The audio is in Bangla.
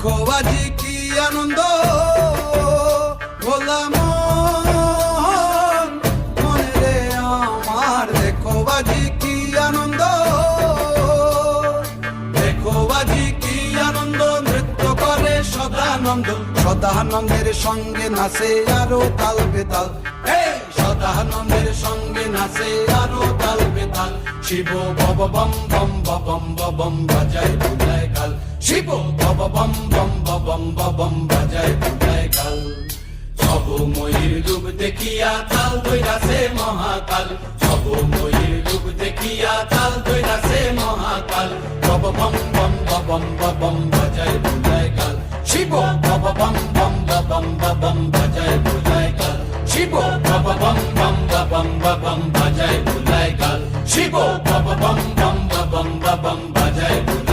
দেখো আজি কি আনন্দ ভোলা মনে রে আমার, দেখো আজি কি আনন্দ, দেখো আজি কি আনন্দ, নৃত্য করে সদানন্দ, সদানন্দের সঙ্গে নাচে আরো তাল বেতাল, সদানন্দের সঙ্গে নাচে আরো তাল বেতাল। শিব বব বম বম বম বম বাজায় বুলায় কাল, শিব বব বম বম বম বম বাজায় বুলায় কাল। সব ময়ূর রূপ দেখিয়া তাল দৈরাছে মহাকাল, সব ময়ূর রূপ দেখিয়া তাল দৈরাছে মহাকাল। বব বম বম বম বম বাজায় বুলায় কাল, শিব বব বম বম বম বাজায় বুলায় কাল, শিব বব বম বম বম বাজায় বুলায় কাল, শিব বব বম বম বাজায় বুলায় কাল।